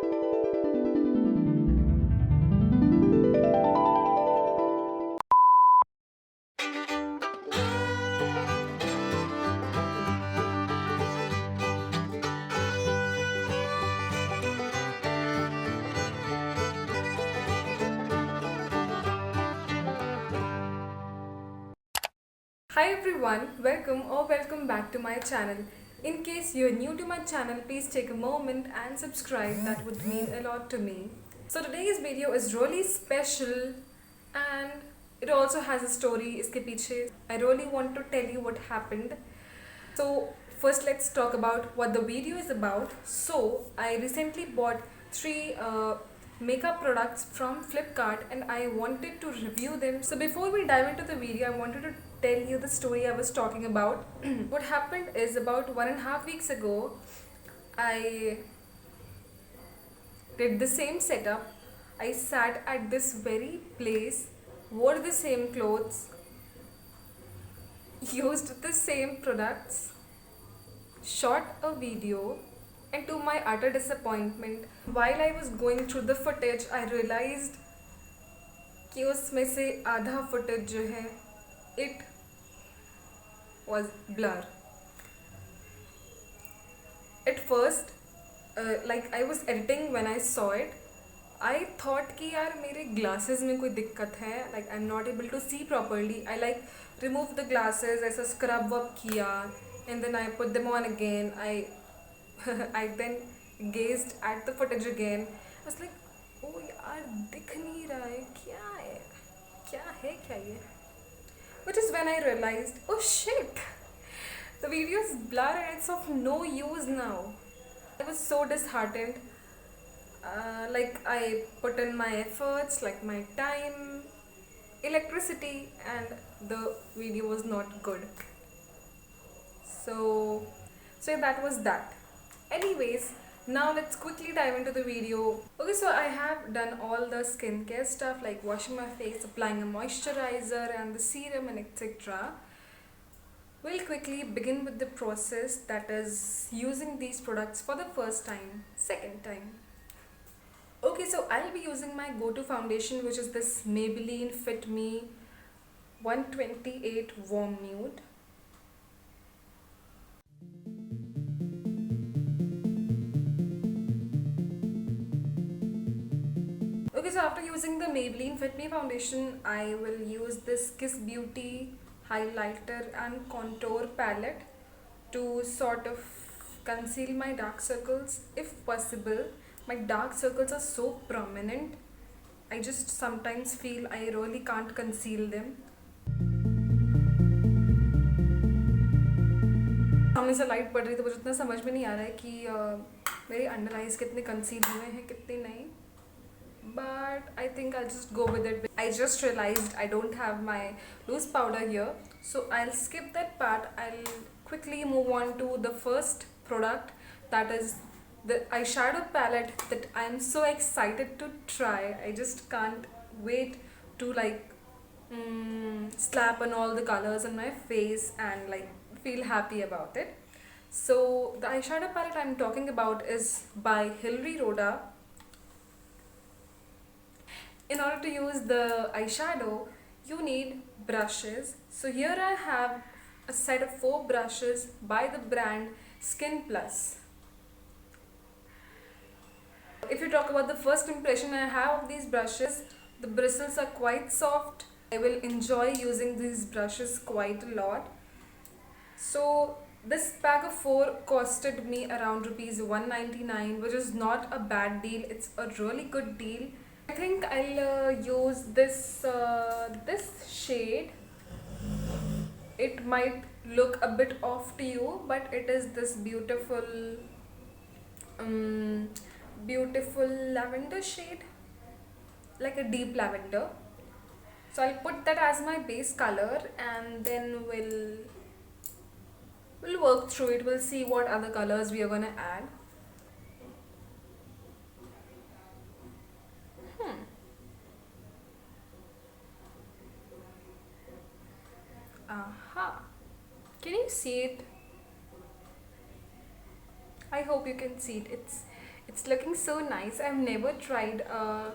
Hi everyone, welcome back to my channel. In case you're new to my channel, please take a moment and subscribe. That would mean a lot to me. So today's video is really special and it also has a story. Iske piche. I really want to tell you what happened. So first let's talk about what the video is about. So I recently bought three makeup products from Flipkart and I wanted to review them. So before we dive into the video, I wanted to tell you the story I was talking about. What happened is about 1.5 weeks ago, I did the same setup. I sat at this very place, wore the same clothes, used the same products, shot a video, and to my utter disappointment, while I was going through the footage, I realized कि उसमें से आधा footage जो है it was blur. At first, like I was editing when I saw it, I thought कि यार मेरे glasses में कोई दिक्कत है, like I'm not able to see properly. I like removed the glasses, ऐसा scrub up किया, and then I put them on again. I then gazed at the footage again. I was like, oh यार दिख नहीं रहा है, क्या है क्या ये? Which is when I realized, oh shit, the video is blurred and it's of no use now. I was so disheartened. Like I put in my efforts, like my time, electricity, and the video was not good. So, so that was that. Anyways, now let's quickly dive into the video. Okay, so I have done all the skincare stuff like washing my face, applying a moisturizer and the serum and etc. We'll quickly begin with the process, that is using these products for the first time, second time. Okay, so I'll be using my go-to foundation, which is this Maybelline Fit Me 128 Warm Nude. Okay, so after using the Maybelline Fit Me foundation, I will use this Kiss Beauty highlighter and contour palette to sort of conceal my dark circles if possible. My dark circles are so prominent, I just sometimes feel I really can't conceal them. सामने से light पड़ रही तो मुझे इतना समझ में नहीं आ रहा है कि मेरे अंडर आइज कितने कंसील हुए हैं कितने नहीं, but I think I'll just go with it. I just realized I don't have my loose powder here, so I'll skip that part. I'll quickly move on to the first product, that is the eyeshadow palette that I'm so excited to try. I just can't wait to like slap on all the colors on my face and like feel happy about it. So the eyeshadow palette I'm talking about is by Hilary Rhoda. In order to use the eyeshadow, you need brushes. So here I have a set of 4 brushes by the brand Skin Plus. If you talk about the first impression I have of these brushes, the bristles are quite soft. I will enjoy using these brushes quite a lot. So this pack of 4 costed me around rupees 199, which is not a bad deal. It's a really good deal. I think I'll use this shade. It might look a bit off to you, but it is this beautiful lavender shade, like a deep lavender. So I'll put that as my base color, and then we'll work through it. We'll see what other colors we are gonna add. Aha! Can you see it? I hope you can see it. It's looking so nice. I've never tried a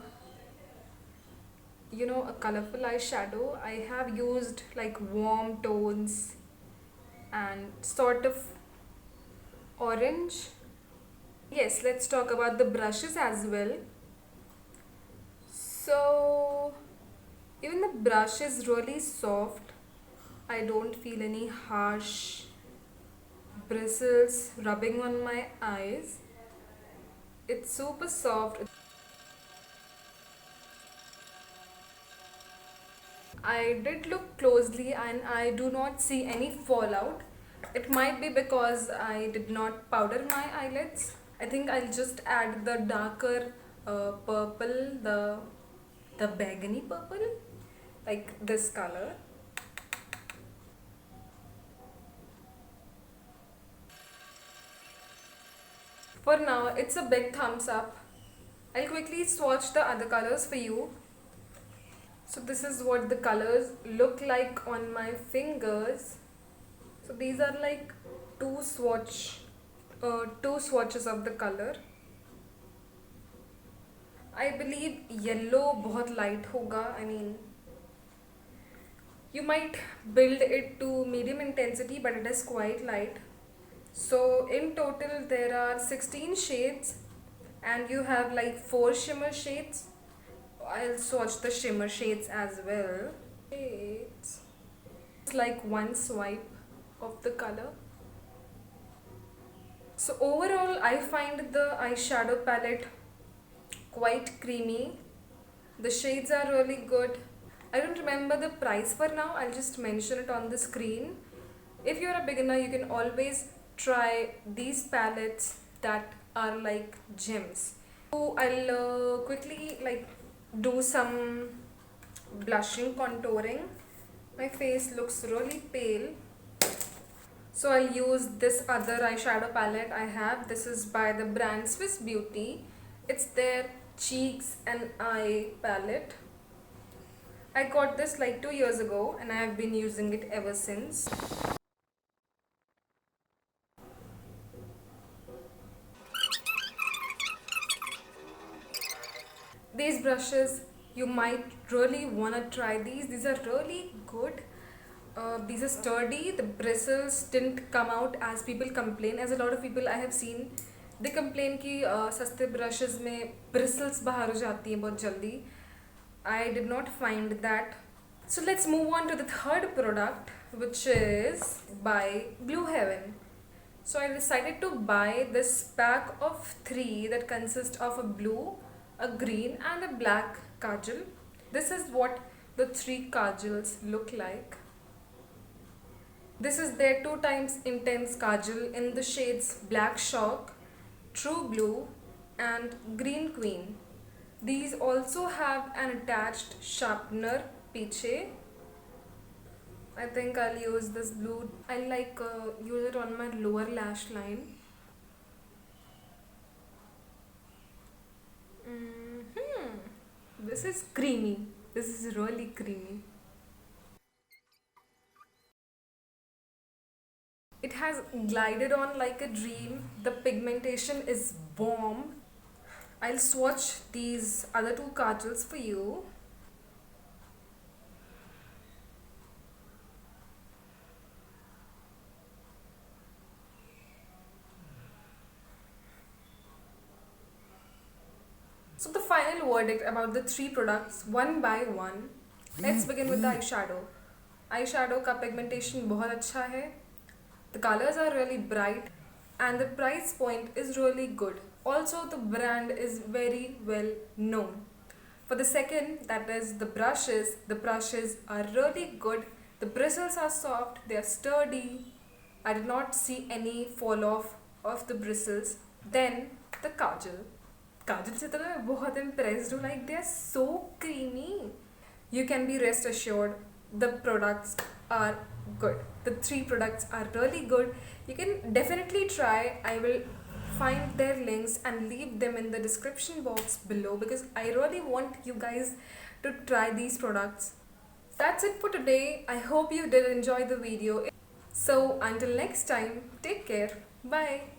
colorful eyeshadow. I have used like warm tones and sort of orange. Yes, let's talk about the brushes as well. So even the brush is really soft. I don't feel any harsh bristles rubbing on my eyes. It's super soft. I did look closely and I do not see any fallout. It might be because I did not powder my eyelids. I think I'll just add the darker purple, the begony purple, like this color. For now, it's a big thumbs up. I'll quickly swatch the other colors for you. So this is what the colors look like on my fingers. So these are like two swatches of the color. I believe yellow बहुत light होगा. I mean, you might build it to medium intensity, but it is quite light. So in total there are 16 shades and you have like 4 shimmer shades. I'll swatch the shimmer shades as well. It's like one swipe of the color. So overall I find the eyeshadow palette quite creamy. The shades are really good. I don't remember the price for now. I'll just mention it on the screen. If you're a beginner, you can always try these palettes that are like gems. So I'll quickly like do some blushing contouring. My face looks really pale. So I'll use this other eyeshadow palette I have. This is by the brand Swiss Beauty. It's their cheeks and eye palette. I got this like 2 years ago and I have been using it ever since. These brushes, you might really want to try these are really good. These are sturdy. The bristles didn't come out as people complain. As a lot of people I have seen, they complain कि सस्ते brushes में bristles बाहर हो जाती हैं बहुत जल्दी. I did not find that. So let's move on to the third product, which is by Blue Heaven. So I decided to buy this pack of 3 that consists of a blue, a green and a black kajal. This is what the 3 kajals look like. This is their 2 times intense kajal in the shades Black Shock, True Blue and Green Queen. These also have an attached sharpener piche. I think I'll use this blue. I'll use it on my lower lash line. This is creamy. This is really creamy. It has glided on like a dream. The pigmentation is bomb. I'll swatch these other 2 kajals for you. So the final verdict about the 3 products one by one. Let's begin with the eyeshadow. Eyeshadow का pigmentation बहुत अच्छा है. The colors are really bright and the price point is really good. Also the brand is very well known. For the second, that is the brushes are really good. The bristles are soft, they are sturdy. I did not see any fall off of the bristles. Then the kajal. Kajal se to main bahut impressed hu, like they are so creamy. You can be rest assured the products are good. The 3 products are really good. You can definitely try. I will find their links and leave them in the description box below because I really want you guys to try these products. That's it for today. I hope you did enjoy the video. So until next time, take care. Bye.